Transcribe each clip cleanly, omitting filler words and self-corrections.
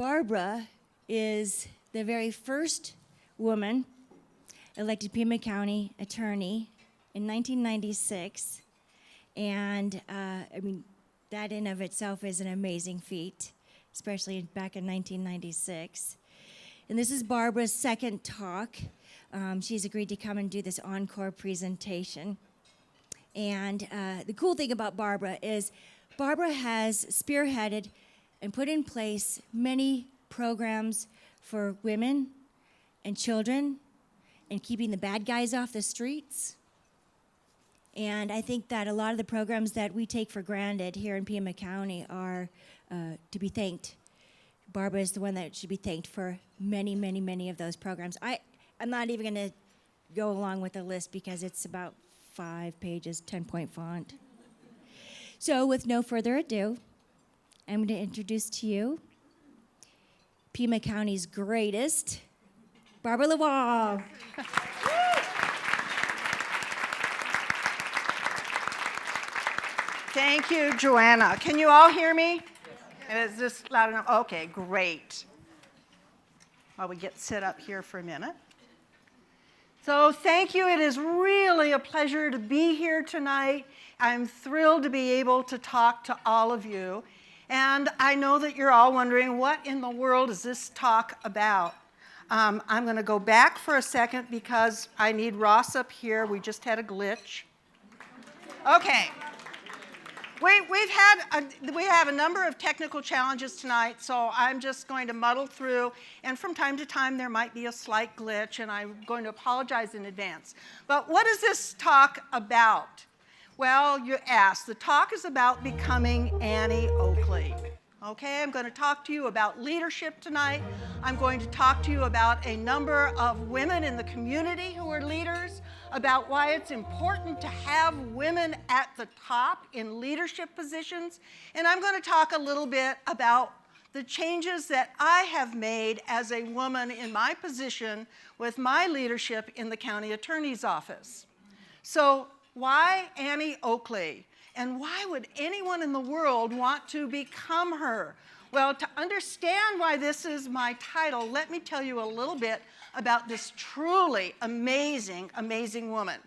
Barbara is the very first woman elected Pima County attorney in 1996. And that in of itself is an amazing feat, especially back in 1996. And this is Barbara's second talk. She's agreed to come and do this Encore presentation. And the cool thing about Barbara is Barbara has spearheaded and put in place many programs for women and children and keeping the bad guys off the streets. And I think that a lot of the programs that we take for granted here in Pima County are to be thanked. Barbara is the one that should be thanked for many, many, many of those programs. I'm not even going to go along with the list because it's about 5 pages, 10-point font. So with no further ado, I'm going to introduce to you Pima County's greatest, Barbara LaWall. Thank you, Joanna. Can you all hear me? Is this loud enough? Okay, great. While we get set up here for a minute. So thank you. It is really a pleasure to be here tonight. I'm thrilled to be able to talk to all of you. And I know that you're all wondering, what in the world is this talk about? I'm going to go back for a second because I need Ross up here. We just had a glitch. Okay. We have a number of technical challenges tonight, so I'm just going to muddle through, and from time to time there might be a slight glitch, and I'm going to apologize in advance. But what is this talk about? Well, you asked. The talk is about becoming Annie Oakley. Okay, I'm going to talk to you about leadership tonight. I'm going to talk to you about a number of women in the community who are leaders, about why it's important to have women at the top in leadership positions, and I'm going to talk a little bit about the changes that I have made as a woman in my position with my leadership in the county attorney's office. So why Annie Oakley? And why would anyone in the world want to become her? Well, to understand why this is my title, let me tell you a little bit about this truly amazing, amazing woman.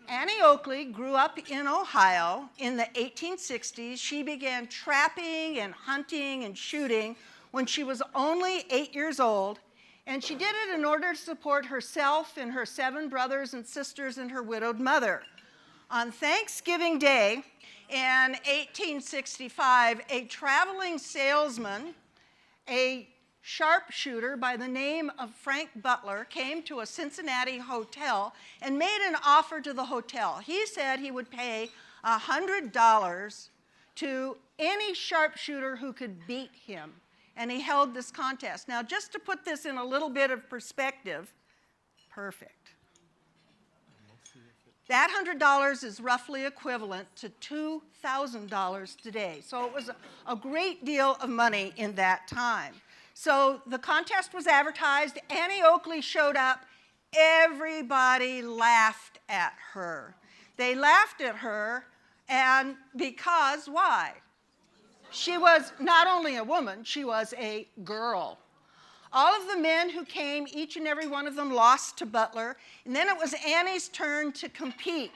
Annie Oakley grew up in Ohio in the 1860s. She began trapping and hunting and shooting when she was only 8 years old, and she did it in order to support herself and her 7 brothers and sisters and her widowed mother. On Thanksgiving Day in 1865, a traveling salesman, a sharpshooter by the name of Frank Butler, came to a Cincinnati hotel and made an offer to the hotel. He said he would pay $100 to any sharpshooter who could beat him, and he held this contest. Now, just to put this in a little bit of perspective, perfect. That $100 is roughly equivalent to $2,000 today. So it was a great deal of money in that time. So the contest was advertised. Annie Oakley showed up. Everybody laughed at her. They laughed at her, and because why? She was not only a woman, she was a girl. All of the men who came, each and every one of them lost to Butler, and then it was Annie's turn to compete.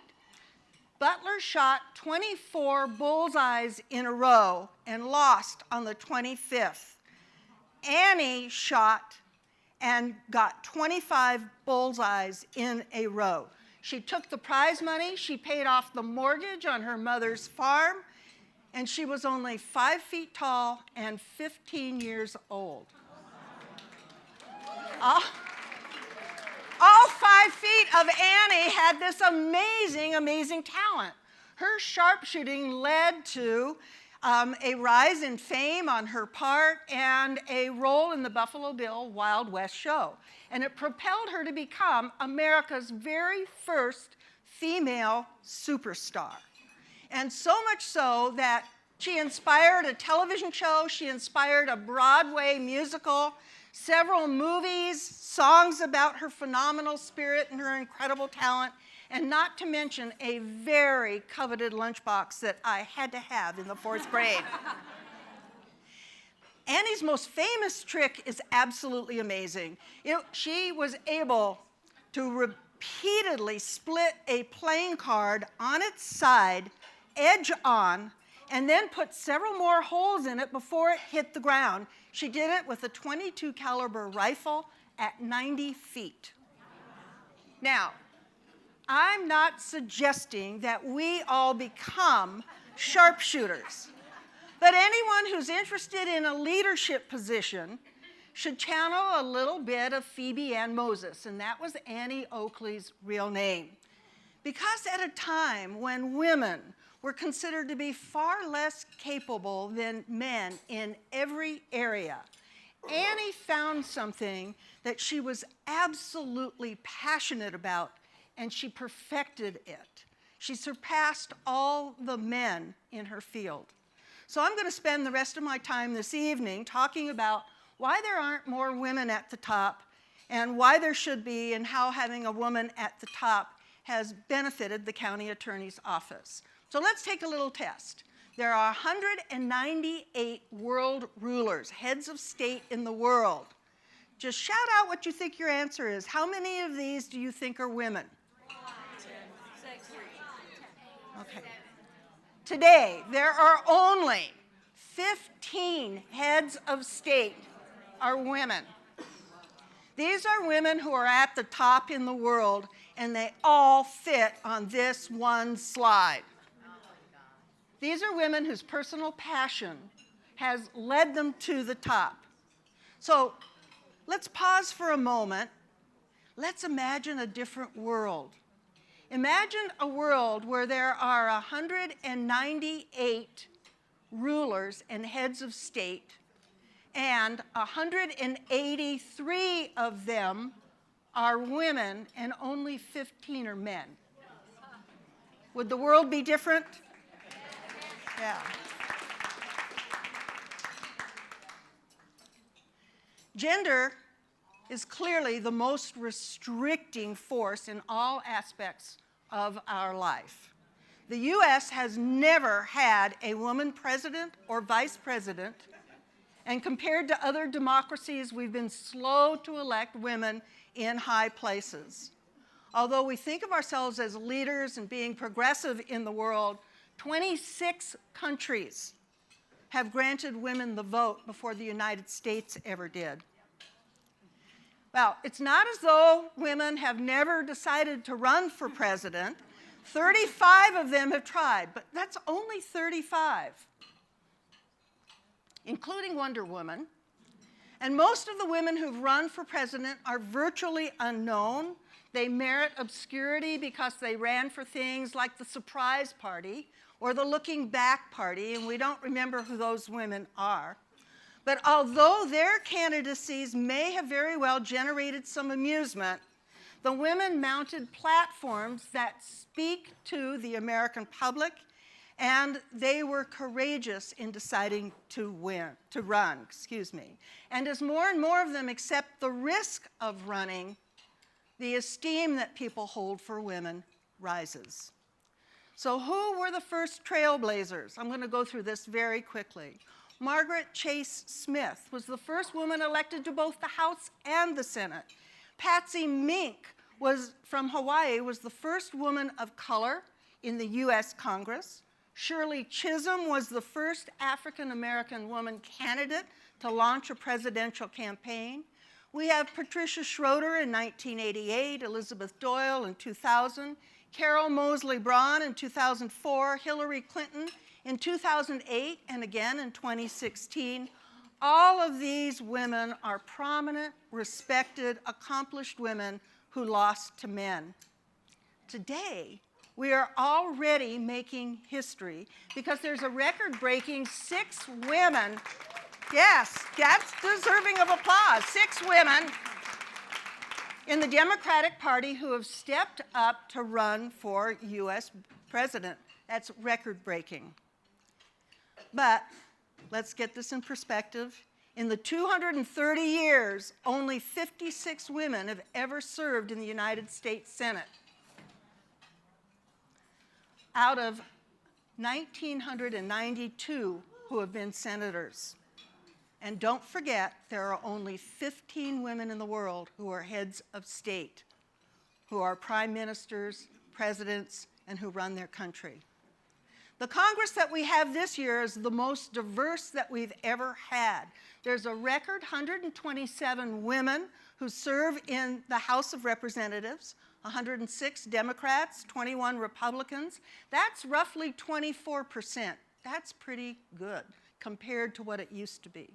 Butler shot 24 bullseyes in a row and lost on the 25th. Annie shot and got 25 bullseyes in a row. She took the prize money, she paid off the mortgage on her mother's farm, and she was only 5 feet tall and 15 years old. All 5 feet of Annie had this amazing, amazing talent. Her sharpshooting led to a rise in fame on her part and a role in the Buffalo Bill Wild West show. And it propelled her to become America's very first female superstar. And so much so that she inspired a television show, she inspired a Broadway musical, several movies, songs about her phenomenal spirit and her incredible talent, and not to mention a very coveted lunchbox that I had to have in the 4th grade. Annie's most famous trick is absolutely amazing. She was able to repeatedly split a playing card on its side, edge on, and then put several more holes in it before it hit the ground. She did it with a .22 caliber rifle at 90 feet. Now, I'm not suggesting that we all become sharpshooters, but anyone who's interested in a leadership position should channel a little bit of Phoebe Ann Moses, and that was Annie Oakley's real name. Because at a time when women were considered to be far less capable than men in every area, Annie found something that she was absolutely passionate about, and she perfected it. She surpassed all the men in her field. So I'm going to spend the rest of my time this evening talking about why there aren't more women at the top and why there should be, and how having a woman at the top has benefited the county attorney's office. So let's take a little test. There are 198 world rulers, heads of state in the world. Just shout out what you think your answer is. How many of these do you think are women? 6. Okay. Today, there are only 15 heads of state are women. These are women who are at the top in the world, and they all fit on this one slide. These are women whose personal passion has led them to the top. So let's pause for a moment. Let's imagine a different world. Imagine a world where there are 198 rulers and heads of state, and 183 of them are women and only 15 are men. Would the world be different? Yeah. Gender is clearly the most restricting force in all aspects of our life. The U.S. has never had a woman president or vice president, and compared to other democracies, we've been slow to elect women in high places. Although we think of ourselves as leaders and being progressive in the world, 26 countries have granted women the vote before the United States ever did. Well, it's not as though women have never decided to run for president. 35 of them have tried, but that's only 35, including Wonder Woman. And most of the women who've run for president are virtually unknown. They merit obscurity because they ran for things like the surprise party or the looking back party, and we don't remember who those women are. But although their candidacies may have very well generated some amusement, the women mounted platforms that speak to the American public, and they were courageous in deciding to run. And as more and more of them accept the risk of running, the esteem that people hold for women rises. So who were the first trailblazers? I'm going to go through this very quickly. Margaret Chase Smith was the first woman elected to both the House and the Senate. Patsy Mink from Hawaii was the first woman of color in the U.S. Congress. Shirley Chisholm was the first African-American woman candidate to launch a presidential campaign. We have Patricia Schroeder in 1988, Elizabeth Doyle in 2000, Carol Moseley Braun in 2004, Hillary Clinton in 2008, and again in 2016. All of these women are prominent, respected, accomplished women who lost to men. Today, we are already making history because there's a record-breaking 6 women. Yes, that's deserving of applause. 6 women in the Democratic Party who have stepped up to run for U.S. president. That's record-breaking. But let's get this in perspective. In the 230 years, only 56 women have ever served in the United States Senate, out of 1,992 who have been senators. And don't forget, there are only 15 women in the world who are heads of state, who are prime ministers, presidents, and who run their country. The Congress that we have this year is the most diverse that we've ever had. There's a record 127 women who serve in the House of Representatives, 106 Democrats, 21 Republicans. That's roughly 24%. That's pretty good compared to what it used to be.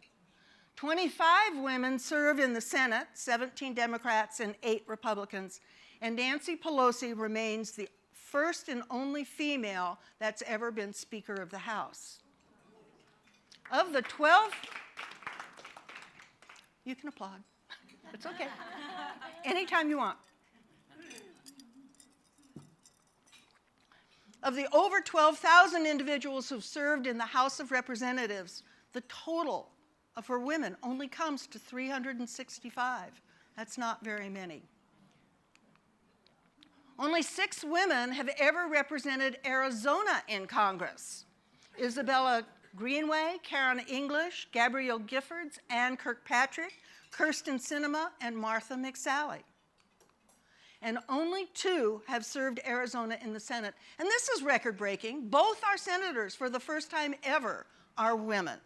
25 women serve in the Senate, 17 Democrats and 8 Republicans, and Nancy Pelosi remains the first and only female that's ever been Speaker of the House. Of the 12, you can applaud. It's okay. Anytime you want. Of the over 12,000 individuals who've served in the House of Representatives, the total for women only comes to 365. That's not very many. Only 6 women have ever represented Arizona in Congress. Isabella Greenway, Karen English, Gabrielle Giffords, Ann Kirkpatrick, Kirsten Sinema, and Martha McSally. And only 2 have served Arizona in the Senate. And this is record-breaking. Both our senators, for the first time ever, are women.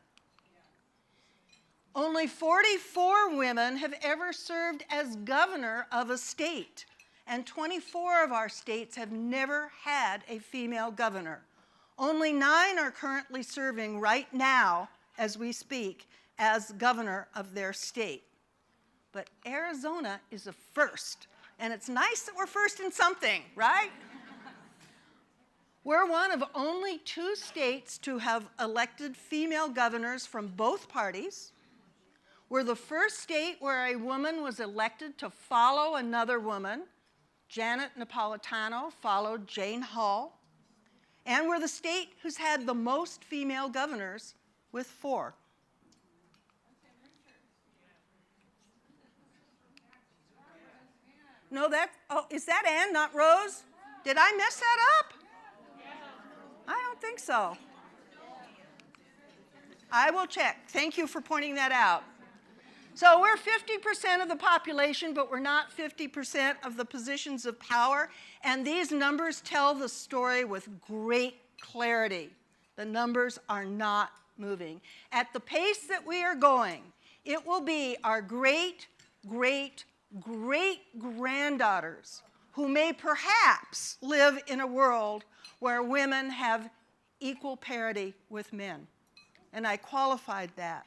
Only 44 women have ever served as governor of a state. And 24 of our states have never had a female governor. Only 9 are currently serving right now, as we speak, as governor of their state. But Arizona is a first, and it's nice that we're first in something, right? We're one of only 2 states to have elected female governors from both parties. We're the first state where a woman was elected to follow another woman. Janet Napolitano followed Jane Hall. And we're the state who's had the most female governors with 4. No, is that Ann, not Rose? Did I mess that up? I don't think so. I will check. Thank you for pointing that out. So we're 50% of the population, but we're not 50% of the positions of power. And these numbers tell the story with great clarity. The numbers are not moving. At the pace that we are going, it will be our great, great, great-granddaughters who may perhaps live in a world where women have equal parity with men. And I qualified that.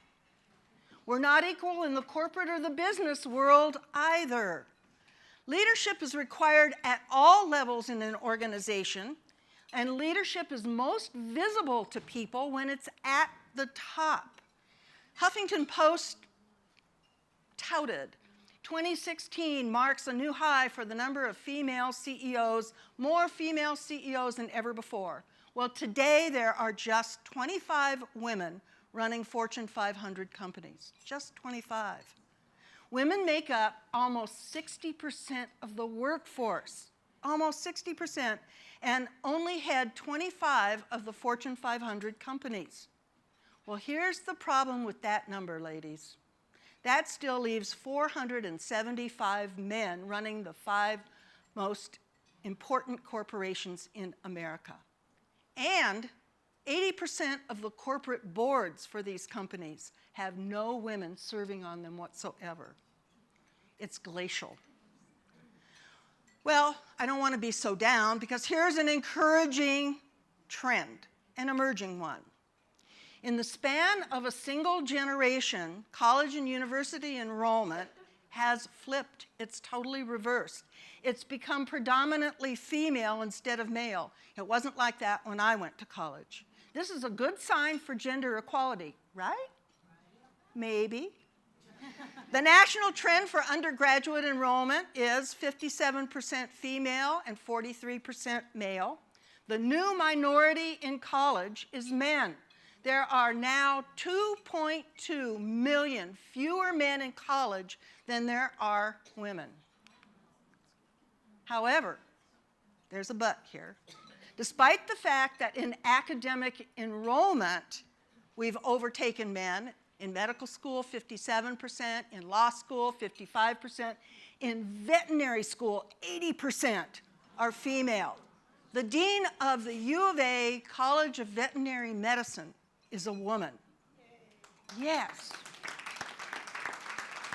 We're not equal in the corporate or the business world either. Leadership is required at all levels in an organization, and leadership is most visible to people when it's at the top. Huffington Post touted 2016 marks a new high for the number of female CEOs, more female CEOs than ever before. Well, today there are just 25 women running Fortune 500 companies, just 25. Women make up almost 60% of the workforce, almost 60%, and only head 25 of the Fortune 500 companies. Well, here's the problem with that number, ladies. That still leaves 475 men running the 5 most important corporations in America. And 80% of the corporate boards for these companies have no women serving on them whatsoever. It's glacial. Well, I don't want to be so down because here's an encouraging trend, an emerging one. In the span of a single generation, college and university enrollment has flipped. It's totally reversed. It's become predominantly female instead of male. It wasn't like that when I went to college. This is a good sign for gender equality, right? Maybe. The national trend for undergraduate enrollment is 57% female and 43% male. The new minority in college is men. There are now 2.2 million fewer men in college than there are women. However, there's a but here. Despite the fact that in academic enrollment, we've overtaken men, In medical school, 57%. In law school, 55%. In veterinary school, 80% are female. The dean of the U of A College of Veterinary Medicine is a woman. Yes.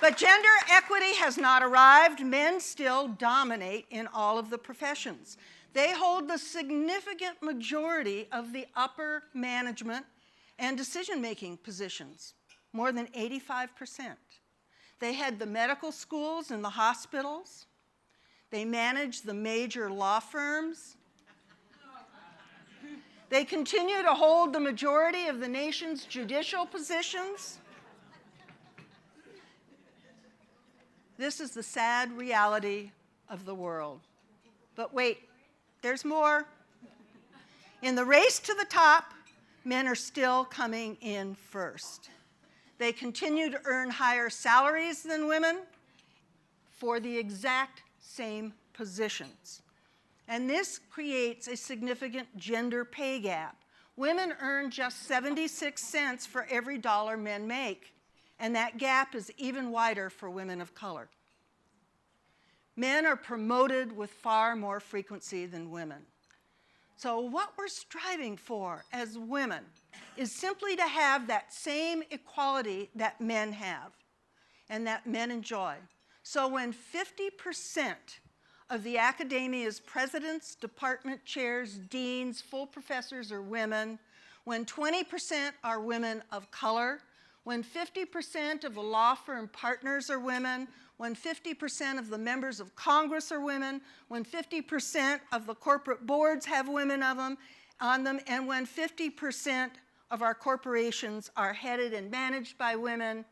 But gender equity has not arrived. Men still dominate in all of the professions. They hold the significant majority of the upper management and decision-making positions, more than 85%. They head the medical schools and the hospitals. They manage the major law firms. They continue to hold the majority of the nation's judicial positions. This is the sad reality of the world. But wait, there's more. In the race to the top, men are still coming in first. They continue to earn higher salaries than women for the exact same positions. And this creates a significant gender pay gap. Women earn just 76 cents for every dollar men make, and that gap is even wider for women of color. Men are promoted with far more frequency than women. So what we're striving for as women is simply to have that same equality that men have and that men enjoy. So when 50% of the academia's presidents, department chairs, deans, full professors are women, when 20% are women of color, when 50% of the law firm partners are women, when 50% of the members of Congress are women, when 50% of the corporate boards have women on them, and when 50% of our corporations are headed and managed by women,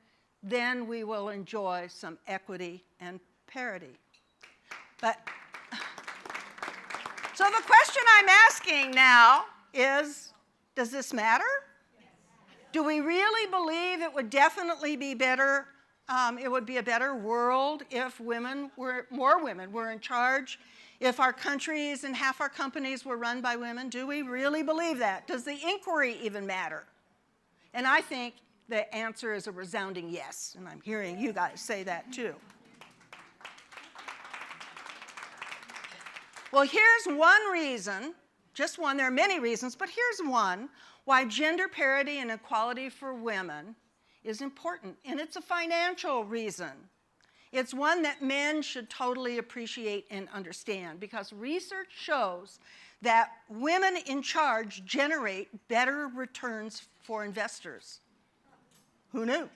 then we will enjoy some equity and parity. But, so the question I'm asking now is, does this matter? Do we really believe it would definitely be better, it would be a better world if more women were in charge, if our countries and half our companies were run by women? Do we really believe that? Does the inquiry even matter? And I think the answer is a resounding yes, and I'm hearing you guys say that too. Well, here's one reason, just one, there are many reasons, but here's one why gender parity and equality for women is important, and it's a financial reason. It's one that men should totally appreciate and understand, because research shows that women in charge generate better returns for investors. Who knew?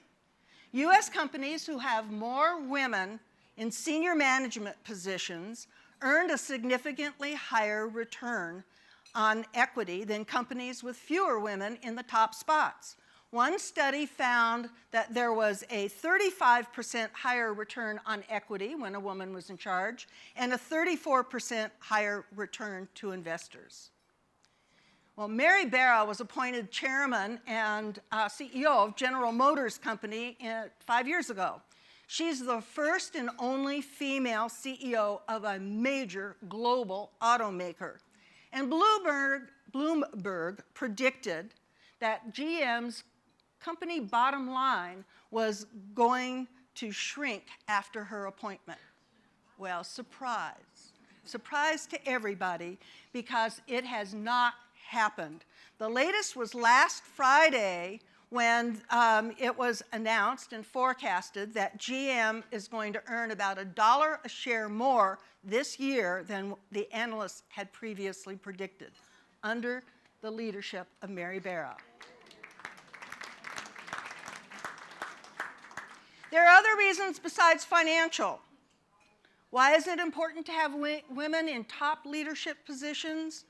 U.S. companies who have more women in senior management positions earned a significantly higher return on equity than companies with fewer women in the top spots. One study found that there was a 35% higher return on equity when a woman was in charge, and a 34% higher return to investors. Well, Mary Barra was appointed chairman and CEO of General Motors Company 5 years ago. She's the first and only female CEO of a major global automaker. And Bloomberg predicted that GM's company bottom line was going to shrink after her appointment. Well, surprise. Surprise to everybody, because it has not happened. The latest was last Friday, when it was announced and forecasted that GM is going to earn about $1 a share more this year than the analysts had previously predicted, under the leadership of Mary Barra. There are other reasons besides financial. Why is it important to have women in top leadership positions?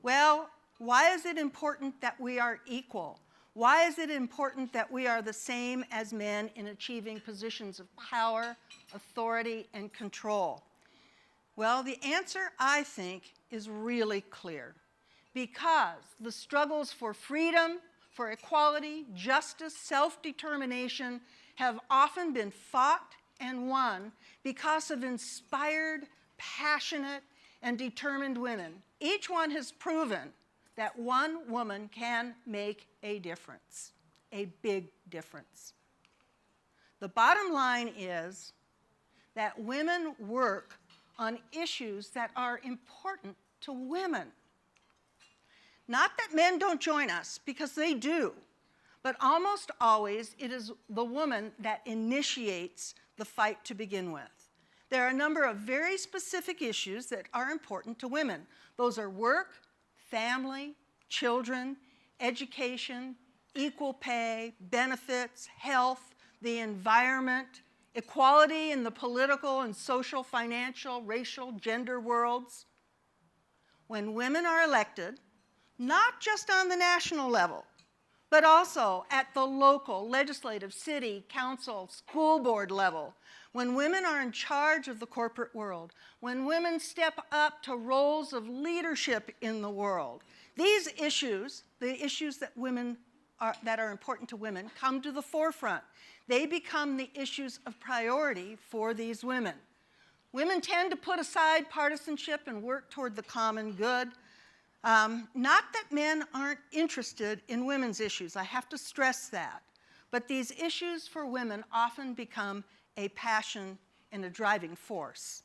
Well, why is it important that we are equal? Why is it important that we are the same as men in achieving positions of power, authority, and control? Well, the answer, I think, is really clear. Because the struggles for freedom, for equality, justice, self-determination have often been fought and won because of inspired, passionate, and determined women. Each one has proven that one woman can make a difference. a big difference. The bottom line is that women work on issues that are important to women. Not that men don't join us, because they do, but almost always it is the woman that initiates the fight to begin with. There are a number of very specific issues that are important to women. Those are work, family, children, education, equal pay, benefits, health, the environment, equality in the political and social, financial, racial, gender worlds. When women are elected, not just on the national level, but also at the local, legislative, city, council, school board level, when women are in charge of the corporate world, when women step up to roles of leadership in the world, these issues, the issues that are important to women, come to the forefront. They become the issues of priority for these women. Women tend to put aside partisanship and work toward the common good. Not that men aren't interested in women's issues, I have to stress that. But these issues for women often become a passion and a driving force.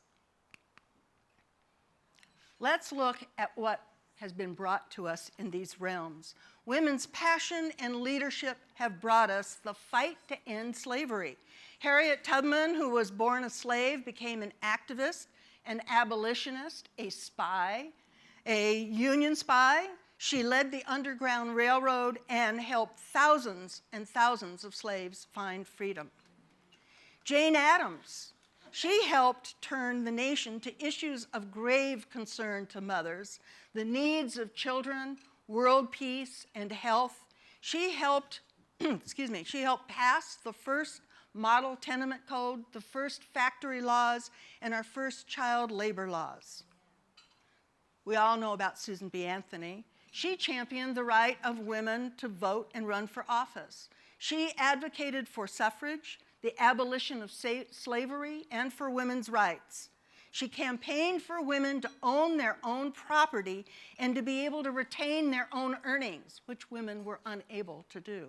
Let's look at what has been brought to us in these realms. Women's passion and leadership have brought us the fight to end slavery. Harriet Tubman, who was born a slave, became an activist, an abolitionist, a spy, a Union spy. She led the Underground Railroad and helped thousands and thousands of slaves find freedom. Jane Addams, she helped turn the nation to issues of grave concern to mothers, the needs of children, world peace, and health. She helped, she helped pass the first model tenement code, the first factory laws, and our first child labor laws. We all know about Susan B. Anthony. She championed the right of women to vote and run for office. She advocated for suffrage, the abolition of slavery, and for women's rights. She campaigned for women to own their own property and to be able to retain their own earnings, which women were unable to do.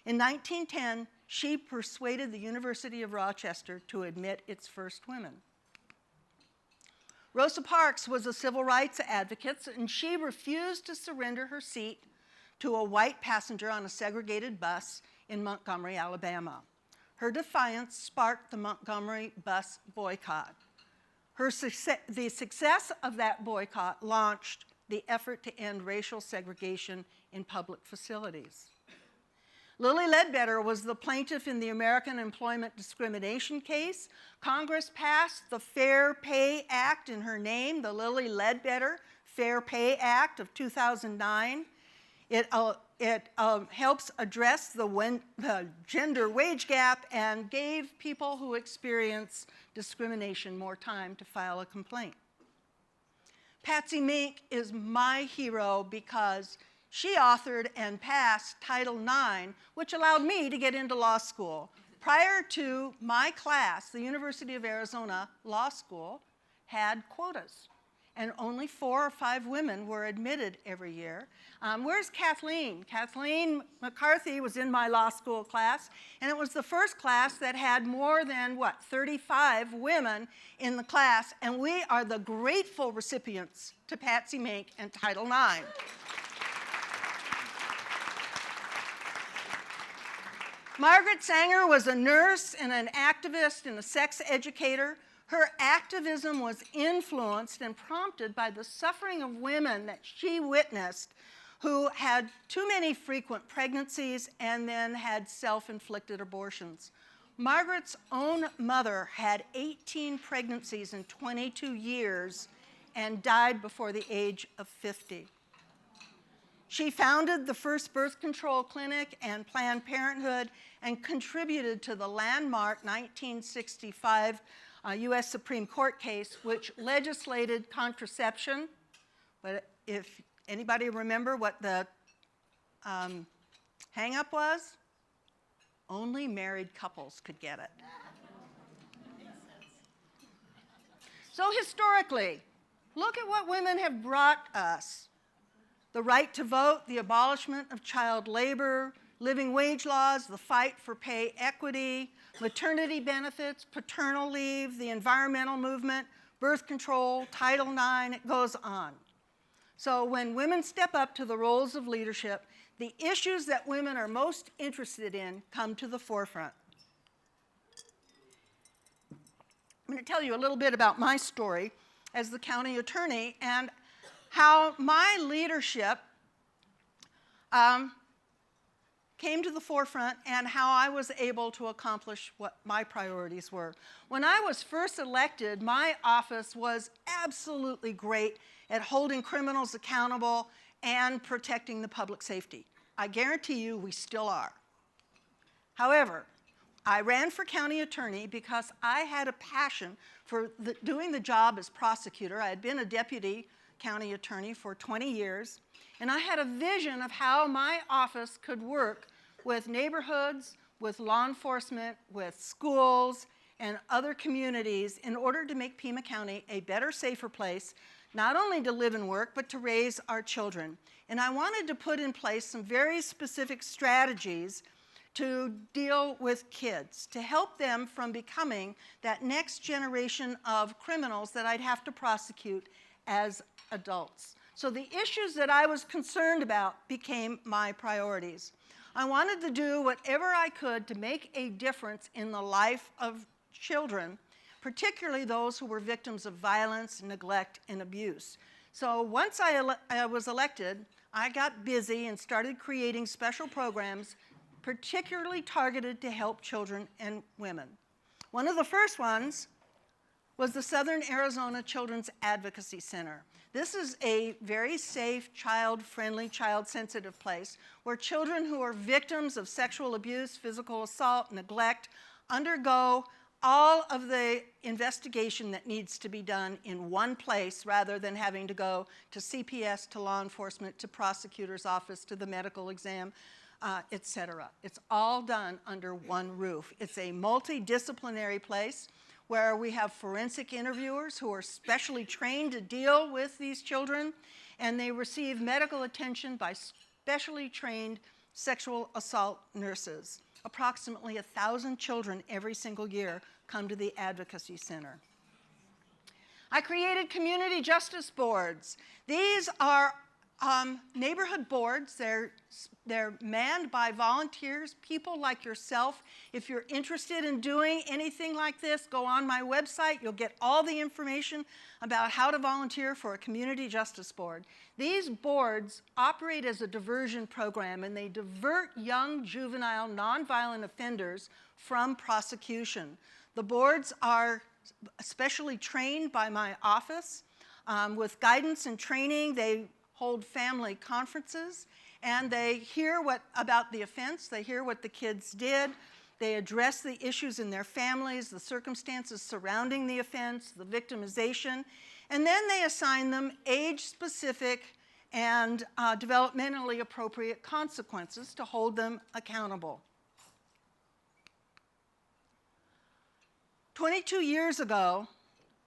In 1910, she persuaded the University of Rochester to admit its first women. Rosa Parks was a civil rights advocate, and she refused to surrender her seat to a white passenger on a segregated bus in Montgomery, Alabama. Her defiance sparked the Montgomery bus boycott. The success of that boycott launched the effort to end racial segregation in public facilities. Lilly Ledbetter was the plaintiff in the American Employment Discrimination case. Congress passed the Fair Pay Act in her name, the Lilly Ledbetter Fair Pay Act of 2009. It helps address the gender wage gap and gave people who experience discrimination more time to file a complaint. Patsy Mink is my hero because she authored and passed Title IX, which allowed me to get into law school. Prior to my class, the University of Arizona Law School had quotas, and only 4 or 5 women were admitted every year. Where's Kathleen? Kathleen McCarthy was in my law school class, and it was the first class that had more than, 35 women in the class, and we are the grateful recipients to Patsy Mink and Title IX. Margaret Sanger was a nurse and an activist and a sex educator. Her activism was influenced and prompted by the suffering of women that she witnessed who had too many frequent pregnancies and then had self-inflicted abortions. Margaret's own mother had 18 pregnancies in 22 years and died before the age of 50. She founded the first birth control clinic and Planned Parenthood and contributed to the landmark 1965 U.S. Supreme Court case, which legislated contraception. But if anybody remember what the hang-up was? Only married couples could get it. So historically, look at what women have brought us. The right to vote, the abolishment of child labor, living wage laws, the fight for pay equity, maternity benefits, paternal leave, the environmental movement, birth control, Title IX, it goes on. So when women step up to the roles of leadership, the issues that women are most interested in come to the forefront. I'm going to tell you a little bit about my story as the county attorney and how my leadership came to the forefront and how I was able to accomplish what my priorities were. When I was first elected, my office was absolutely great at holding criminals accountable and protecting the public safety. I guarantee you we still are. However, I ran for county attorney because I had a passion for doing the job as prosecutor. I had been a deputy county attorney for 20 years, and I had a vision of how my office could work with neighborhoods, with law enforcement, with schools, and other communities in order to make Pima County a better, safer place, not only to live and work, but to raise our children. And I wanted to put in place some very specific strategies to deal with kids, to help them from becoming that next generation of criminals that I'd have to prosecute as adults. So the issues that I was concerned about became my priorities. I wanted to do whatever I could to make a difference in the life of children, particularly those who were victims of violence, neglect, and abuse. So once I was elected, I got busy and started creating special programs particularly targeted to help children and women. One of the first ones was the Southern Arizona Children's Advocacy Center. This is a very safe, child-friendly, child-sensitive place where children who are victims of sexual abuse, physical assault, neglect, undergo all of the investigation that needs to be done in one place rather than having to go to CPS, to law enforcement, to prosecutor's office, to the medical exam, etc. It's all done under one roof. It's a multidisciplinary place where we have forensic interviewers who are specially trained to deal with these children, and they receive medical attention by specially trained sexual assault nurses. Approximately 1,000 children every single year come to the Advocacy Center. I created community justice boards. These are neighborhood boards. They're manned by volunteers, people like yourself. If you're interested in doing anything like this, go on my website. You'll get all the information about how to volunteer for a community justice board. These boards operate as a diversion program, and they divert young juvenile nonviolent offenders from prosecution. The boards are specially trained by my office. With guidance and training, they hold family conferences, and they hear about the offense, they hear what the kids did, they address the issues in their families, the circumstances surrounding the offense, the victimization, and then they assign them age-specific and developmentally appropriate consequences to hold them accountable. 22 years ago,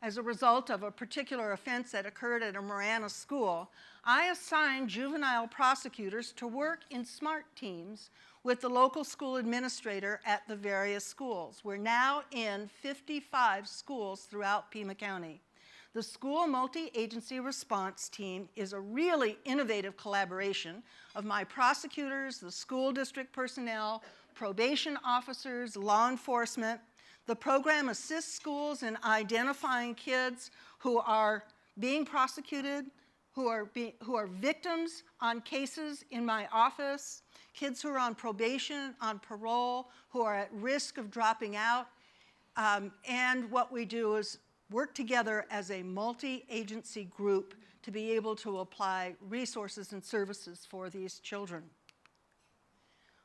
as a result of a particular offense that occurred at a Marana school, I assigned juvenile prosecutors to work in S.M.A.R.T teams with the local school administrator at the various schools. We're now in 55 schools throughout Pima County. The school multi-agency response team is a really innovative collaboration of my prosecutors, the school district personnel, probation officers, law enforcement. The program assists schools in identifying kids who are being prosecuted, who are victims on cases in my office, kids who are on probation, on parole, who are at risk of dropping out. And what we do is work together as a multi-agency group to be able to apply resources and services for these children.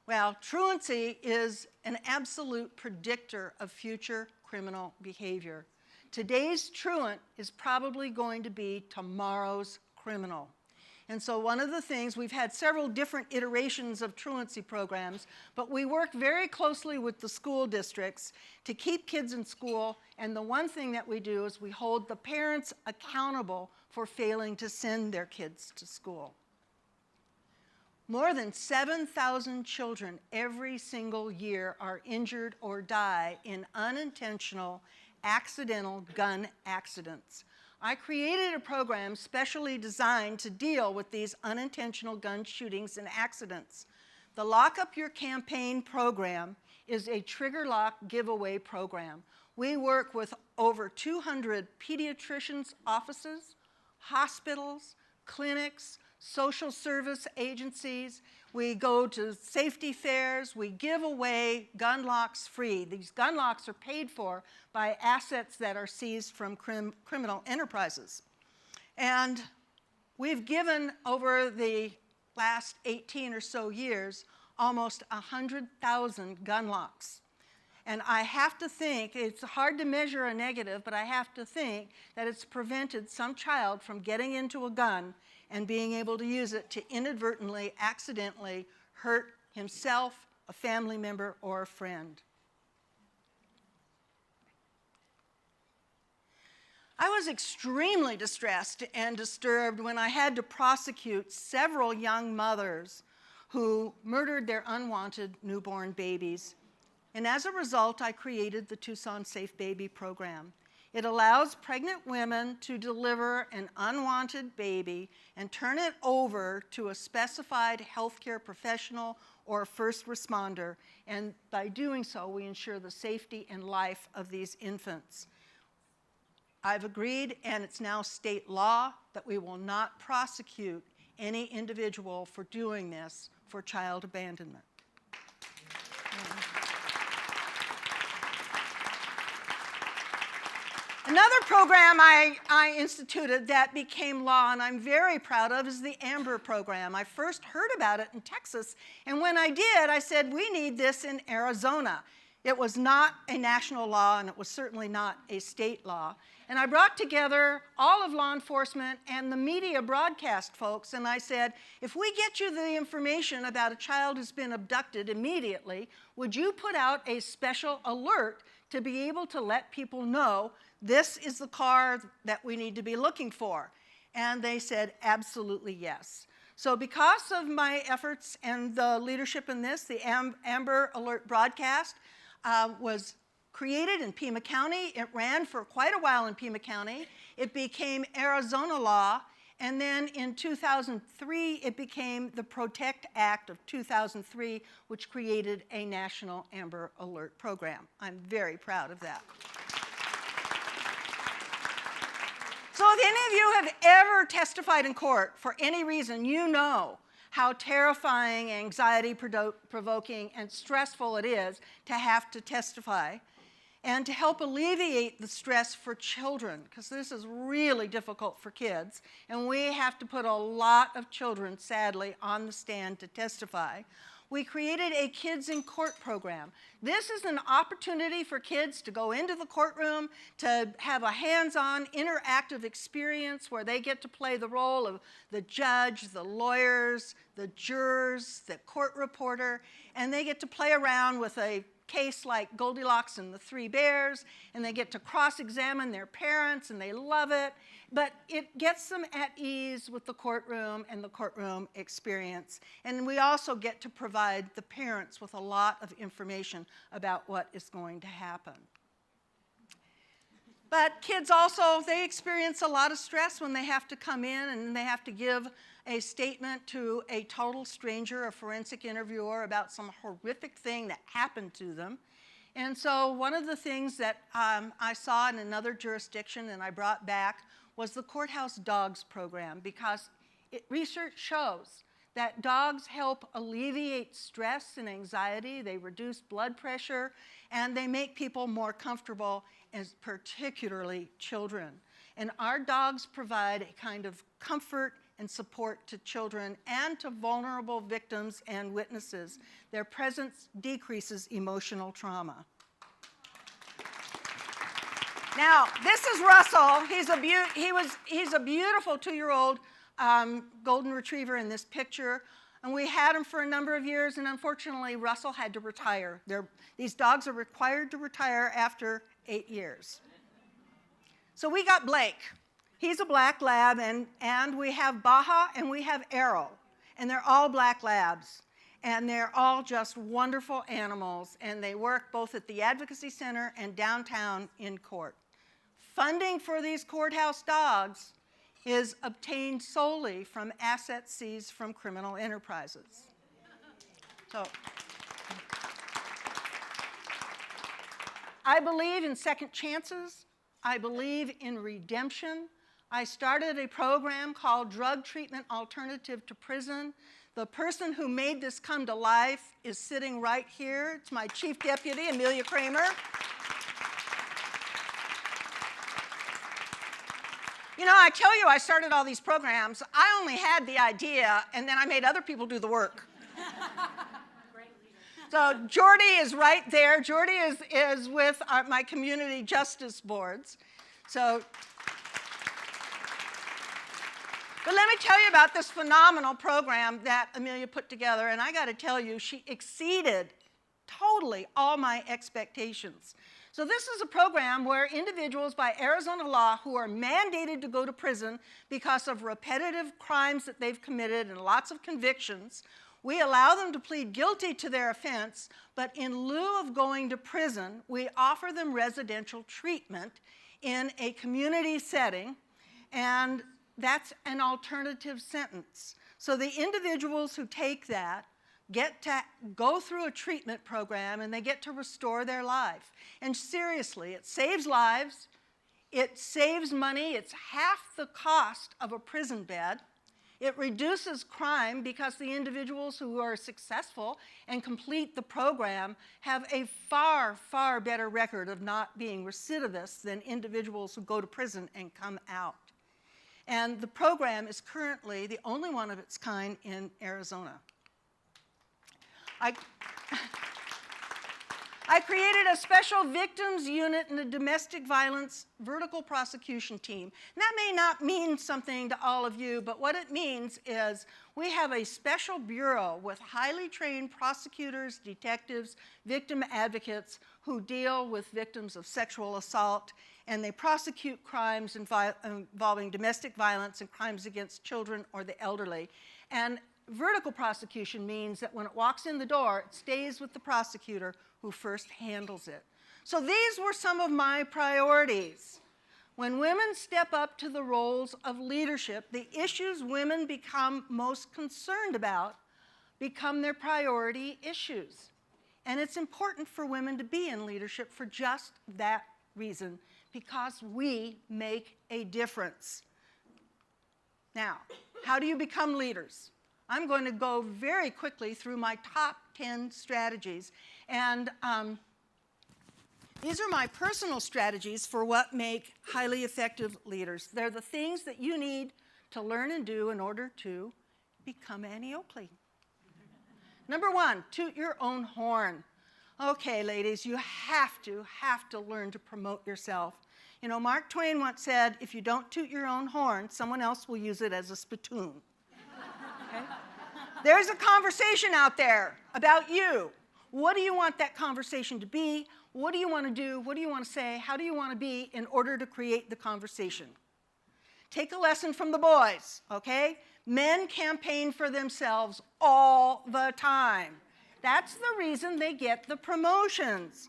Well, truancy is an absolute predictor of future criminal behavior. Today's truant is probably going to be tomorrow's criminal. And so one of the things, we've had several different iterations of truancy programs, but we work very closely with the school districts to keep kids in school, and the one thing that we do is we hold the parents accountable for failing to send their kids to school. More than 7,000 children every single year are injured or die in unintentional, accidental gun accidents. I created a program specially designed to deal with these unintentional gun shootings and accidents. The Lock Up Your Campaign program is a trigger lock giveaway program. We work with over 200 pediatricians' offices, hospitals, clinics, social service agencies. We go to safety fairs. We give away gun locks free. These gun locks are paid for by assets that are seized from criminal enterprises. And we've given, over the last 18 or so years, almost 100,000 gun locks. And I have to think, it's hard to measure a negative, but I have to think that it's prevented some child from getting into a gun and being able to use it to inadvertently, accidentally hurt himself, a family member, or a friend. I was extremely distressed and disturbed when I had to prosecute several young mothers who murdered their unwanted newborn babies. And as a result, I created the Tucson Safe Baby program. It allows pregnant women to deliver an unwanted baby and turn it over to a specified healthcare professional or first responder. And by doing so, we ensure the safety and life of these infants. I've agreed, and it's now state law, that we will not prosecute any individual for doing this for child abandonment. Another program I instituted that became law, and I'm very proud of, is the AMBER program. I first heard about it in Texas, and when I did, I said, we need this in Arizona. It was not a national law, and it was certainly not a state law. And I brought together all of law enforcement and the media broadcast folks, and I said, if we get you the information about a child who's been abducted immediately, would you put out a special alert to be able to let people know this is the car that we need to be looking for? And they said, absolutely yes. So because of my efforts and the leadership in this, the Amber Alert broadcast was created in Pima County. It ran for quite a while in Pima County. It became Arizona law. And then in 2003, it became the Protect Act of 2003, which created a national Amber Alert program. I'm very proud of that. So if any of you have ever testified in court for any reason, you know how terrifying, anxiety-provoking, and stressful it is to have to testify. And to help alleviate the stress for children, because this is really difficult for kids, and we have to put a lot of children, sadly, on the stand to testify, we created a Kids in Court program. This is an opportunity for kids to go into the courtroom, to have a hands-on, interactive experience where they get to play the role of the judge, the lawyers, the jurors, the court reporter, and they get to play around with a case like Goldilocks and the Three Bears, and they get to cross-examine their parents, and they love it. But it gets them at ease with the courtroom and the courtroom experience. And we also get to provide the parents with a lot of information about what is going to happen. But kids also, they experience a lot of stress when they have to come in and they have to give a statement to a total stranger, a forensic interviewer, about some horrific thing that happened to them. And so one of the things that I saw in another jurisdiction and I brought back was the Courthouse Dogs program, because research shows that dogs help alleviate stress and anxiety, they reduce blood pressure, and they make people more comfortable, and particularly children. And our dogs provide a kind of comfort and support to children and to vulnerable victims and witnesses. Their presence decreases emotional trauma. Now, this is Russell. He's a beautiful 2-year-old golden retriever in this picture. And we had him for a number of years, and unfortunately, Russell had to retire. These dogs are required to retire after 8 years. So we got Blake. He's a black lab, and we have Baja and we have Arrow. And they're all black labs. And they're all just wonderful animals. And they work both at the Advocacy Center and downtown in court. Funding for these courthouse dogs is obtained solely from assets seized from criminal enterprises. So, I believe in second chances. I believe in redemption. I started a program called Drug Treatment Alternative to Prison. The person who made this come to life is sitting right here. It's my chief deputy, Amelia Kramer. You know, I tell you I started all these programs. I only had the idea, and then I made other people do the work. So Jordy is right there. Jordy is with my community justice boards. So, but let me tell you about this phenomenal program that Amelia put together, and I got to tell you, she exceeded totally all my expectations. So this is a program where individuals by Arizona law who are mandated to go to prison because of repetitive crimes that they've committed and lots of convictions, we allow them to plead guilty to their offense, but in lieu of going to prison, we offer them residential treatment in a community setting, and that's an alternative sentence. So the individuals who take that get to go through a treatment program and they get to restore their life. And seriously, it saves lives, it saves money, it's half the cost of a prison bed. It reduces crime because the individuals who are successful and complete the program have a far, far better record of not being recidivists than individuals who go to prison and come out. And the program is currently the only one of its kind in Arizona. I created a special victims unit in the domestic violence vertical prosecution team. And that may not mean something to all of you, but what it means is we have a special bureau with highly trained prosecutors, detectives, victim advocates who deal with victims of sexual assault, and they prosecute crimes involving domestic violence and crimes against children or the elderly. And vertical prosecution means that when it walks in the door, it stays with the prosecutor who first handles it. So these were some of my priorities. When women step up to the roles of leadership, the issues women become most concerned about become their priority issues. And it's important for women to be in leadership for just that reason, because we make a difference. Now, how do you become leaders? I'm going to go very quickly through my top 10 strategies. And these are my personal strategies for what make highly effective leaders. They're the things that you need to learn and do in order to become Annie Oakley. Number one, toot your own horn. Okay, ladies, you have to learn to promote yourself. You know, Mark Twain once said, if you don't toot your own horn, someone else will use it as a spittoon. Okay? There's a conversation out there about you. What do you want that conversation to be? What do you want to do? What do you want to say? How do you want to be in order to create the conversation? Take a lesson from the boys, okay? Men campaign for themselves all the time. That's the reason they get the promotions.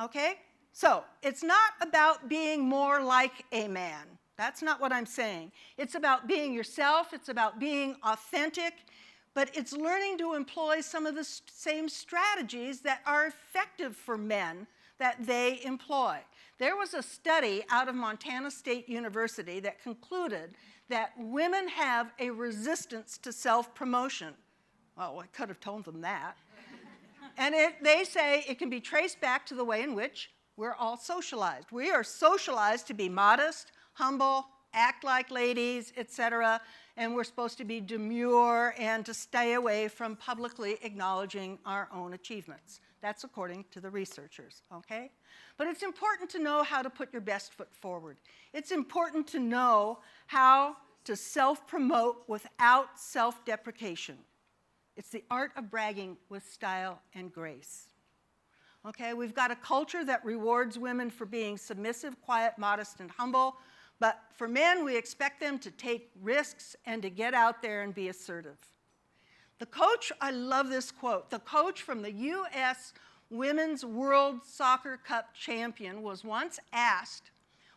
Okay? So, it's not about being more like a man. That's not what I'm saying. It's about being yourself, it's about being authentic, but it's learning to employ some of the same strategies that are effective for men that they employ. There was a study out of Montana State University that concluded that women have a resistance to self-promotion. Well, I could have told them that. And they say it can be traced back to the way in which we're all socialized. We are socialized to be modest, humble, act like ladies, etc., and we're supposed to be demure and to stay away from publicly acknowledging our own achievements. That's according to the researchers, okay? But it's important to know how to put your best foot forward. It's important to know how to self-promote without self-deprecation. It's the art of bragging with style and grace. Okay, we've got a culture that rewards women for being submissive, quiet, modest, and humble, But for men, we expect them to take risks and to get out there and be assertive. The coach, I love this quote, the coach from the U.S. Women's World Soccer Cup champion was once asked,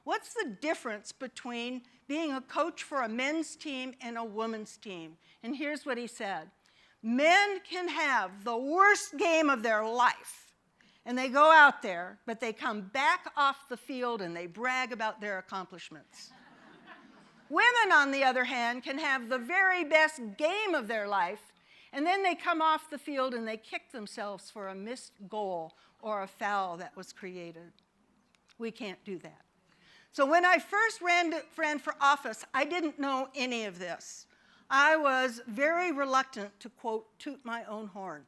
what's the difference between being a coach for a men's team and a women's team? And here's what he said. Men can have the worst game of their life, and they go out there, but they come back off the field and they brag about their accomplishments. Women, on the other hand, can have the very best game of their life, and then they come off the field and they kick themselves for a missed goal or a foul that was created. We can't do that. So when I first ran for office, I didn't know any of this. I was very reluctant to, quote, toot my own horn.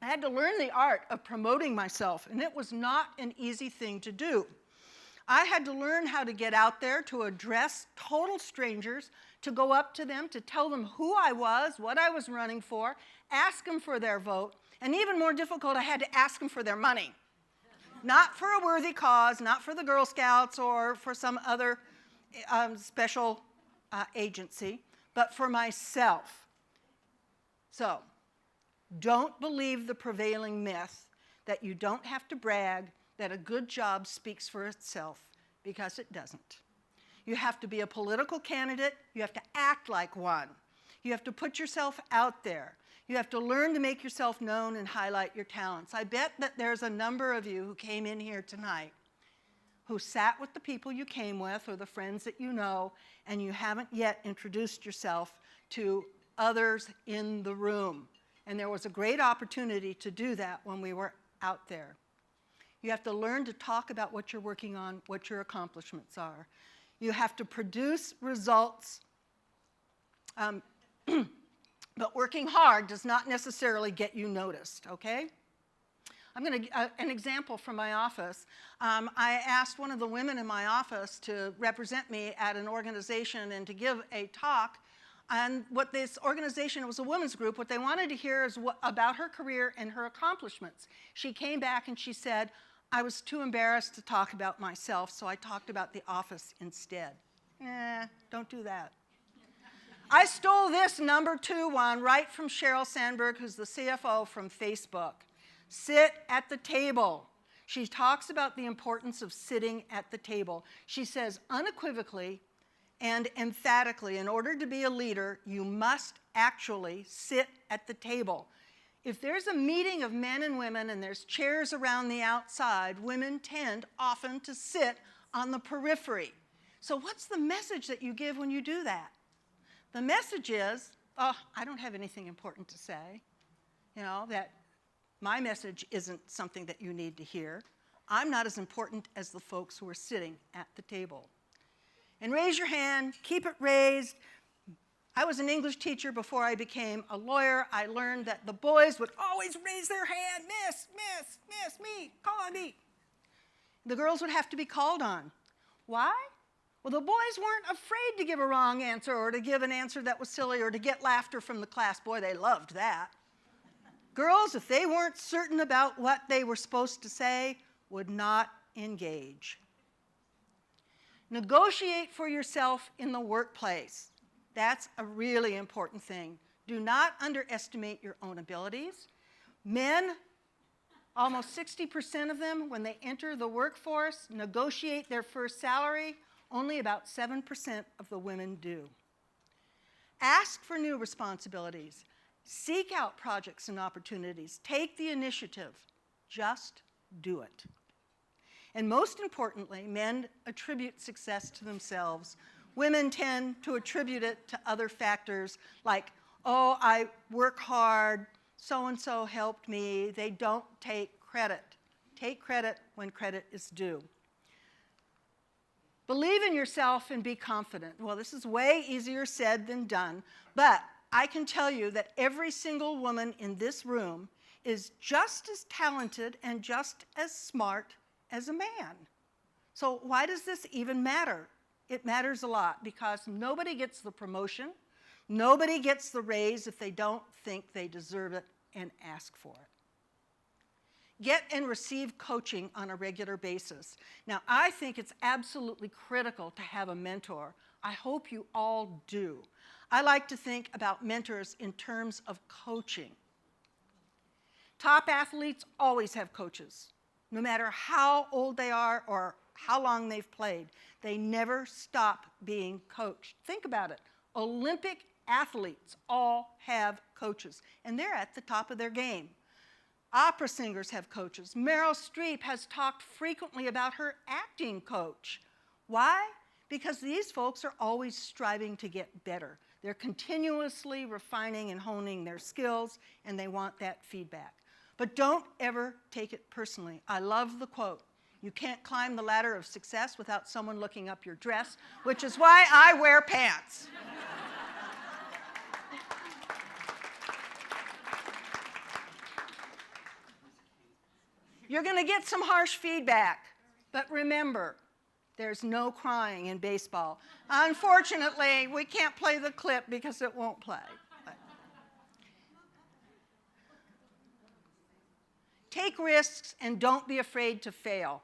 I had to learn the art of promoting myself, and it was not an easy thing to do. I had to learn how to get out there, to address total strangers, to go up to them, to tell them who I was, what I was running for, ask them for their vote, and even more difficult, I had to ask them for their money. Not for a worthy cause, not for the Girl Scouts or for some other special agency, but for myself. So, don't believe the prevailing myth that you don't have to brag, that a good job speaks for itself, because it doesn't. You have to be a political candidate. You have to act like one. You have to put yourself out there. You have to learn to make yourself known and highlight your talents. I bet that there's a number of you who came in here tonight who sat with the people you came with or the friends that you know, and you haven't yet introduced yourself to others in the room. And there was a great opportunity to do that when we were out there. You have to learn to talk about what you're working on, what your accomplishments are. You have to produce results. But working hard does not necessarily get you noticed, okay? I'm going to an example from my office. I asked one of the women in my office to represent me at an organization and to give a talk. And what this organization, it was a women's group, what they wanted to hear is about her career and her accomplishments. She came back and she said, I was too embarrassed to talk about myself, so I talked about the office instead. Don't do that. I stole this number 2 one right from Sheryl Sandberg, who's the CFO from Facebook. Sit at the table. She talks about the importance of sitting at the table. She says unequivocally and emphatically, in order to be a leader, you must actually sit at the table. If there's a meeting of men and women and there's chairs around the outside, women tend often to sit on the periphery. So what's the message that you give when you do that? The message is, oh, I don't have anything important to say. You know, that my message isn't something that you need to hear. I'm not as important as the folks who are sitting at the table. And raise your hand, keep it raised. I was an English teacher before I became a lawyer. I learned that the boys would always raise their hand, miss, me, call on me. The girls would have to be called on. Why? Well, the boys weren't afraid to give a wrong answer or to give an answer that was silly or to get laughter from the class. Boy, they loved that. Girls, if they weren't certain about what they were supposed to say, would not engage. Negotiate for yourself in the workplace. That's a really important thing. Do not underestimate your own abilities. Men, almost 60% of them, when they enter the workforce, negotiate their first salary. Only about 7% of the women do. Ask for new responsibilities. Seek out projects and opportunities. Take the initiative. Just do it. And most importantly, men attribute success to themselves. Women tend to attribute it to other factors like, oh, I work hard, so-and-so helped me. They don't take credit. Take credit when credit is due. Believe in yourself and be confident. Well, this is way easier said than done, but I can tell you that every single woman in this room is just as talented and just as smart as a man. So why does this even matter? It matters a lot because nobody gets the promotion, nobody gets the raise if they don't think they deserve it and ask for it. Get and receive coaching on a regular basis. Now, I think it's absolutely critical to have a mentor. I hope you all do. I like to think about mentors in terms of coaching. Top athletes always have coaches. No matter how old they are or how long they've played, they never stop being coached. Think about it. Olympic athletes all have coaches, and they're at the top of their game. Opera singers have coaches. Meryl Streep has talked frequently about her acting coach. Why? Because these folks are always striving to get better. They're continuously refining and honing their skills, and they want that feedback. But don't ever take it personally. I love the quote, "You can't climb the ladder of success without someone looking up your dress," which is why I wear pants. You're going to get some harsh feedback, but remember, there's no crying in baseball. Unfortunately, we can't play the clip because it won't play. But take risks and don't be afraid to fail.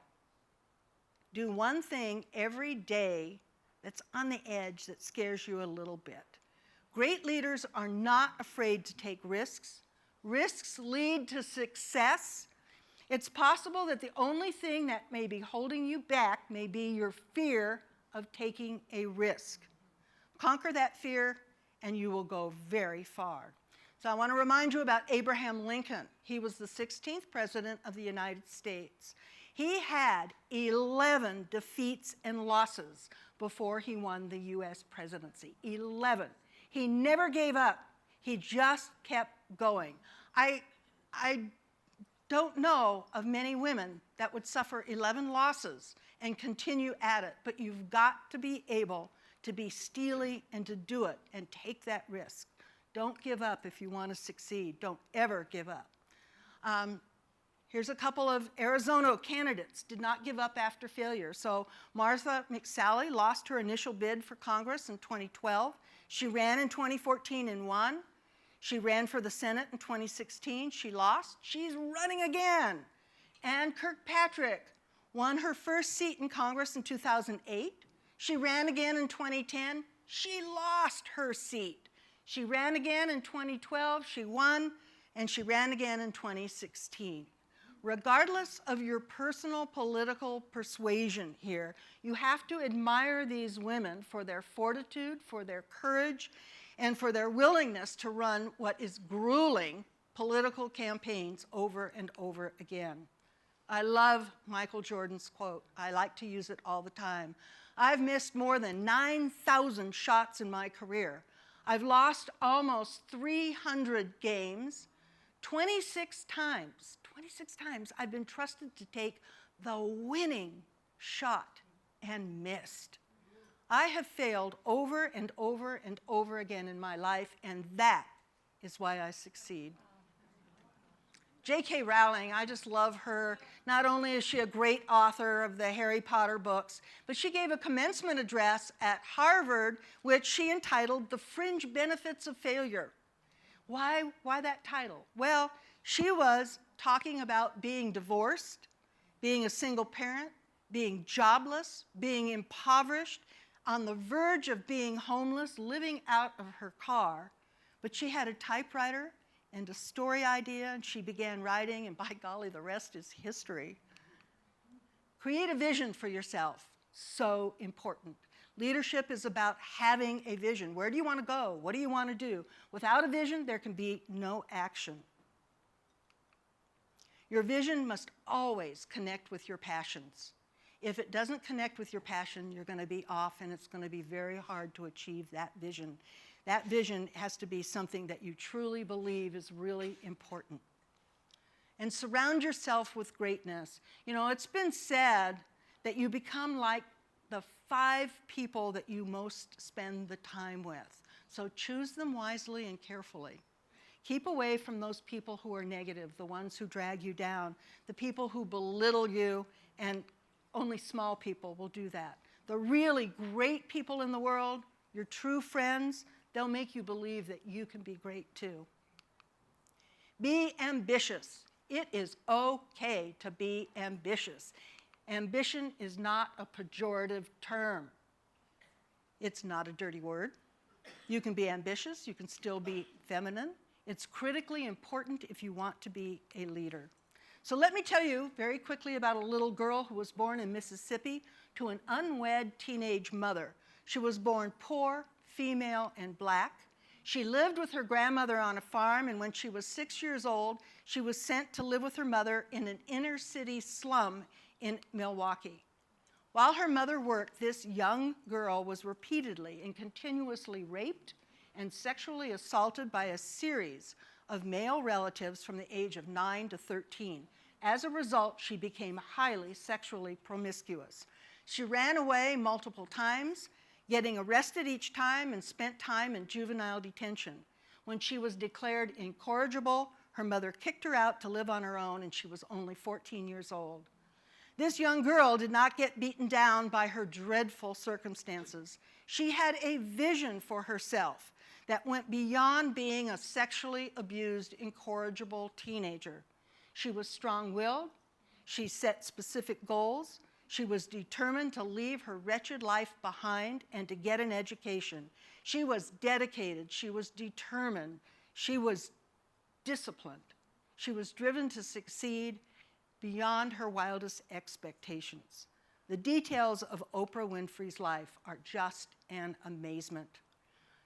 Do one thing every day that's on the edge that scares you a little bit. Great leaders are not afraid to take risks. Risks lead to success. It's possible that the only thing that may be holding you back may be your fear of taking a risk. Conquer that fear, and you will go very far. So I want to remind you about Abraham Lincoln. He was the 16th president of the United States. He had 11 defeats and losses before he won the U.S. presidency. 11. He never gave up. He just kept going. I don't know of many women that would suffer 11 losses and continue at it, but you've got to be able to be steely and to do it and take that risk. Don't give up if you want to succeed. Don't ever give up. Here's a couple of Arizona candidates, did not give up after failure. So Martha McSally lost her initial bid for Congress in 2012. She ran in 2014 and won. She ran for the Senate in 2016. She lost. She's running again. Ann Kirkpatrick won her first seat in Congress in 2008. She ran again in 2010. She lost her seat. She ran again in 2012. She won, and she ran again in 2016. Regardless of your personal political persuasion here, you have to admire these women for their fortitude, for their courage, and for their willingness to run what is grueling political campaigns over and over again. I love Michael Jordan's quote. I like to use it all the time. I've missed more than 9,000 shots in my career. I've lost almost 300 games. 26 times I've been trusted to take the winning shot and missed. I have failed over and over and over again in my life, and that is why I succeed. J.K. Rowling, I just love her. Not only is she a great author of the Harry Potter books, but she gave a commencement address at Harvard, which she entitled The Fringe Benefits of Failure. Why that title? Well, she was talking about being divorced, being a single parent, being jobless, being impoverished, on the verge of being homeless, living out of her car. But she had a typewriter and a story idea, and she began writing, and by golly, the rest is history. Create a vision for yourself. So important. Leadership is about having a vision. Where do you want to go? What do you want to do? Without a vision, there can be no action. Your vision must always connect with your passions. If it doesn't connect with your passion, you're going to be off, and it's going to be very hard to achieve that vision. That vision has to be something that you truly believe is really important. And surround yourself with greatness. You know, it's been said that you become like the 5 people that you most spend the time with. So choose them wisely and carefully. Keep away from those people who are negative, the ones who drag you down, the people who belittle you, and only small people will do that. The really great people in the world, your true friends, they'll make you believe that you can be great too. Be ambitious. It is okay to be ambitious. Ambition is not a pejorative term. It's not a dirty word. You can be ambitious, you can still be feminine. It's critically important if you want to be a leader. So let me tell you very quickly about a little girl who was born in Mississippi to an unwed teenage mother. She was born poor, female, and black. She lived with her grandmother on a farm, and when she was 6 years old, she was sent to live with her mother in an inner city slum in Milwaukee. While her mother worked, this young girl was repeatedly and continuously raped and sexually assaulted by a series of male relatives from the age of 9 to 13. As a result, she became highly sexually promiscuous. She ran away multiple times, getting arrested each time, and spent time in juvenile detention. When she was declared incorrigible, her mother kicked her out to live on her own, and she was only 14 years old. This young girl did not get beaten down by her dreadful circumstances. She had a vision for herself that went beyond being a sexually abused, incorrigible teenager. She was strong-willed. She set specific goals. She was determined to leave her wretched life behind and to get an education. She was dedicated. She was determined. She was disciplined. She was driven to succeed beyond her wildest expectations. The details of Oprah Winfrey's life are just an amazement.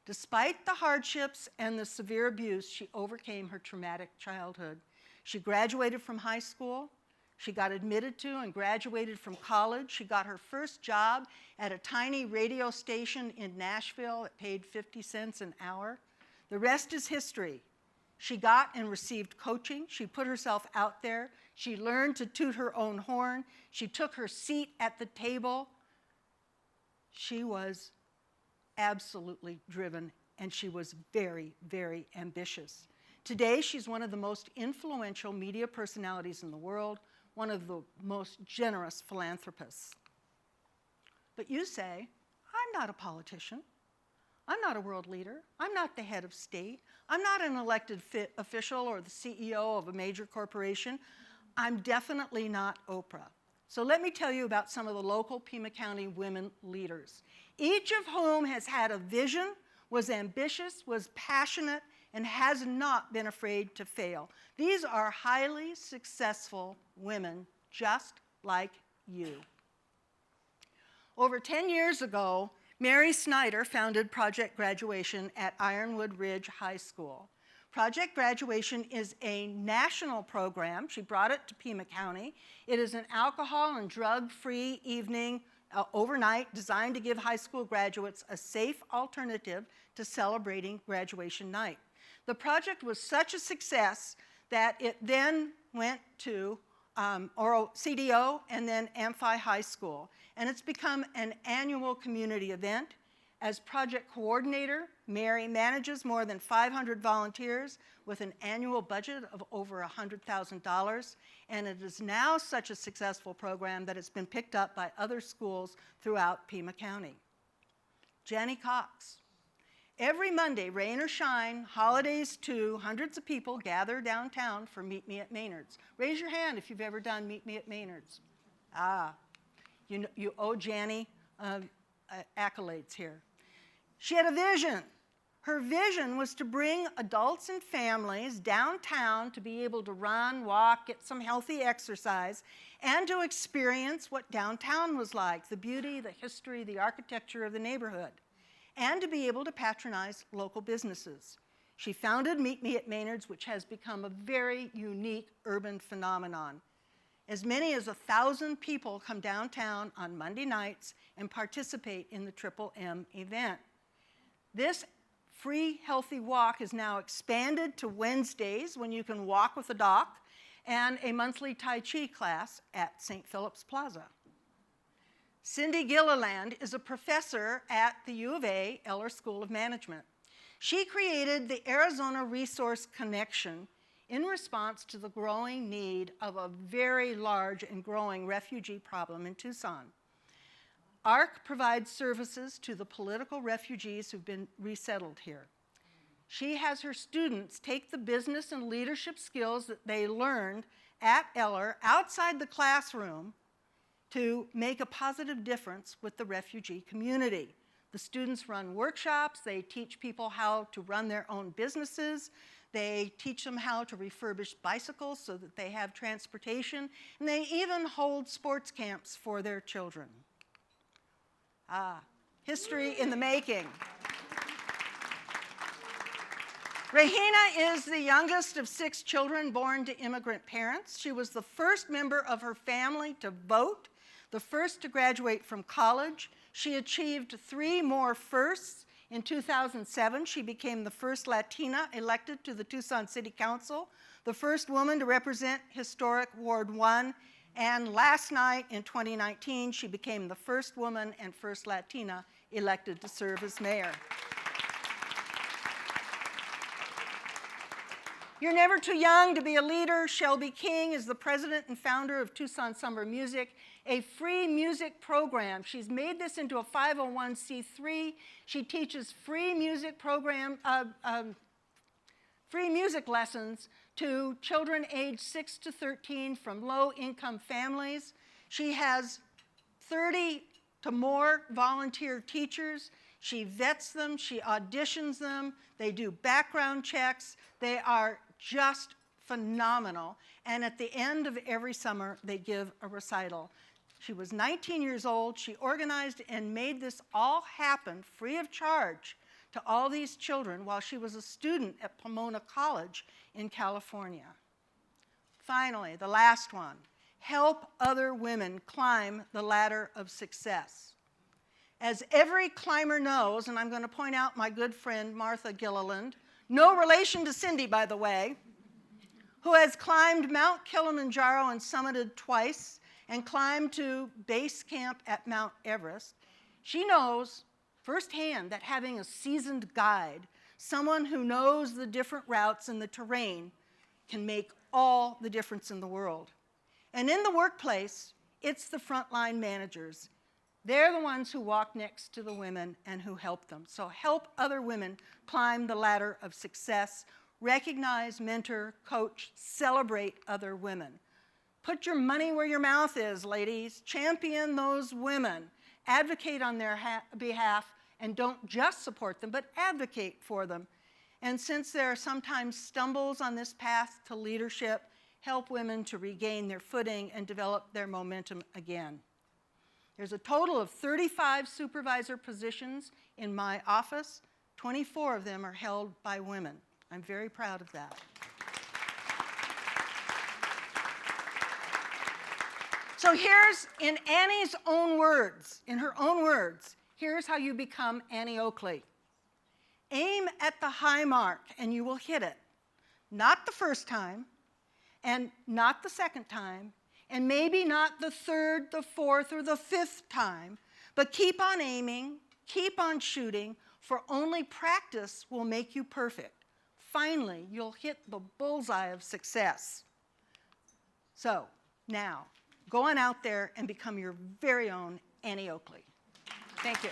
Despite the hardships and the severe abuse, she overcame her traumatic childhood. She graduated from high school. She got admitted to and graduated from college. She got her first job at a tiny radio station in Nashville that paid 50 cents an hour. The rest is history. She got and received coaching. She put herself out there. She learned to toot her own horn. She took her seat at the table. She was absolutely driven, and she was very, very ambitious. Today, she's one of the most influential media personalities in the world, one of the most generous philanthropists. But you say, I'm not a politician. I'm not a world leader. I'm not the head of state. I'm not an elected official or the CEO of a major corporation. I'm definitely not Oprah. So let me tell you about some of the local Pima County women leaders, each of whom has had a vision, was ambitious, was passionate, and has not been afraid to fail. These are highly successful women just like you. Over 10 years ago, Mary Snyder founded Project Graduation at Ironwood Ridge High School. Project Graduation is a national program. She brought it to Pima County. It is an alcohol and drug-free evening overnight designed to give high school graduates a safe alternative to celebrating graduation night. The project was such a success that it then went to CDO and then Amphi High School. And it's become an annual community event. As project coordinator, Mary manages more than 500 volunteers with an annual budget of over $100,000. And it is now such a successful program that it's been picked up by other schools throughout Pima County. Jannie Cox. Every Monday, rain or shine, holidays too, hundreds of people gather downtown for Meet Me at Maynard's. Raise your hand if you've ever done Meet Me at Maynard's. You owe Jannie accolades here. She had a vision. Her vision was to bring adults and families downtown to be able to run, walk, get some healthy exercise, and to experience what downtown was like, the beauty, the history, the architecture of the neighborhood, and to be able to patronize local businesses. She founded Meet Me at Maynard's, which has become a very unique urban phenomenon. As many as 1,000 people come downtown on Monday nights and participate in the Triple M event. This free, healthy walk is now expanded to Wednesdays when you can walk with a doc, and a monthly Tai Chi class at St. Philip's Plaza. Cindi Gilliland is a professor at the U of A Eller School of Management. She created the Arizona Resource Connection in response to the growing need of a very large and growing refugee problem in Tucson. ARC provides services to the political refugees who've been resettled here. She has her students take the business and leadership skills that they learned at Eller outside the classroom to make a positive difference with the refugee community. The students run workshops, they teach people how to run their own businesses, they teach them how to refurbish bicycles so that they have transportation, and they even hold sports camps for their children. History in the making. Rahina is the youngest of 6 children born to immigrant parents. She was the first member of her family to vote, the first to graduate from college. She achieved 3 more firsts. In 2007, she became the first Latina elected to the Tucson City Council, the first woman to represent historic Ward 1, and last night in 2019, she became the first woman and first Latina elected to serve as mayor. You're never too young to be a leader. Shelby King is the president and founder of Tucson Summer Music, a free music program. She's made this into a 501c3. She teaches free music lessons to children aged 6 to 13 from low-income families. She has 30 to more volunteer teachers. She vets them, she auditions them, they do background checks. They are just phenomenal. And at the end of every summer, they give a recital. She was 19 years old. She organized and made this all happen free of charge to all these children while she was a student at Pomona College in California. Finally, the last one, help other women climb the ladder of success. As every climber knows, and I'm going to point out my good friend Martha Gilliland, no relation to Cindi, by the way, who has climbed Mount Kilimanjaro and summited twice and climbed to base camp at Mount Everest. She knows firsthand that having a seasoned guide, someone who knows the different routes and the terrain, can make all the difference in the world. And in the workplace, it's the frontline managers. They're the ones who walk next to the women and who help them. So help other women climb the ladder of success. Recognize, mentor, coach, celebrate other women. Put your money where your mouth is, ladies. Champion those women. Advocate on their behalf, and don't just support them, but advocate for them. And since there are sometimes stumbles on this path to leadership, help women to regain their footing and develop their momentum again. There's a total of 35 supervisor positions in my office. 24 of them are held by women. I'm very proud of that. So here's, in Annie's own words, in her own words, here's how you become Annie Oakley. Aim at the high mark and you will hit it. Not the first time, and not the second time, and maybe not the third, the fourth, or the 5th time, but keep on aiming, keep on shooting, for only practice will make you perfect. Finally, you'll hit the bullseye of success. So, now, go on out there and become your very own Annie Oakley. Thank you.